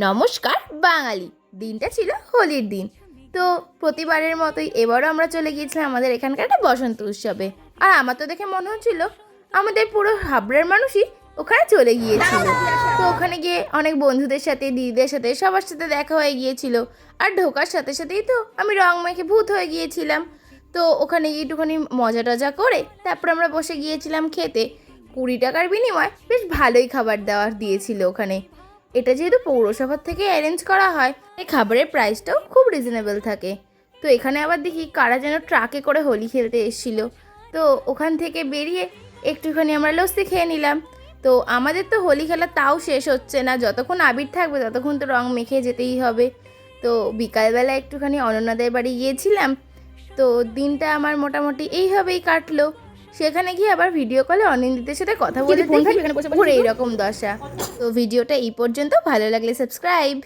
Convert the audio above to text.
নমস্কার বাঙালি। দিনটা ছিল হোলির দিন। তো প্রতিবারের মতোই এবারও আমরা চলে গিয়েছিলাম আমাদের এখানকার একটা বসন্ত উৎসবে। আর আমার তো দেখে মনে হচ্ছিল আমাদের পুরো হাবড়ার মানুষই ওখানে চলে গিয়েছিল। তো ওখানে গিয়ে অনেক বন্ধুদের সাথে, দিদিদের সাথে, সবার সাথে দেখা হয়ে গিয়েছিল। আর ঢোকার সাথে সাথেই তো আমি রং মেখে ভূত হয়ে গিয়েছিলাম। তো ওখানে গিয়ে একটুখানি মজা টজা করে তারপর আমরা বসে গিয়েছিলাম খেতে। 20 টাকার বিনিময়ে বেশ ভালোই খাবার দাবার দিয়েছিল ওখানে। এটা যেহেতু পৌরসভার থেকে অ্যারেঞ্জ করা হয়, এই খাবারের প্রাইসটাও খুব রিজনেবল থাকে। তো এখানে আবার দেখি কারা যেন ট্রাকে করে হোলি খেলতে এসেছিলো। তো ওখান থেকে বেরিয়ে একটুখানি আমরা লস্যি খেয়ে নিলাম। তো আমাদের তো হোলি খেলা তাও শেষ হচ্ছে না, যতক্ষণ আবির থাকবে ততক্ষণ তো রং মেখে যেতেই হবে। তো বিকালবেলা একটুখানি অনন্যাদের বাড়ি গিয়েছিলাম। তো দিনটা আমার মোটামুটি এইভাবেই কাটলো। সেখানে গিয়ে আবার ভিডিও কলে অনিন্দিতের সাথে কথা বলে দেখি পুরো এইরকম দশা। তো ভিডিওটা এই পর্যন্ত, ভালো লাগলে সাবস্ক্রাইব।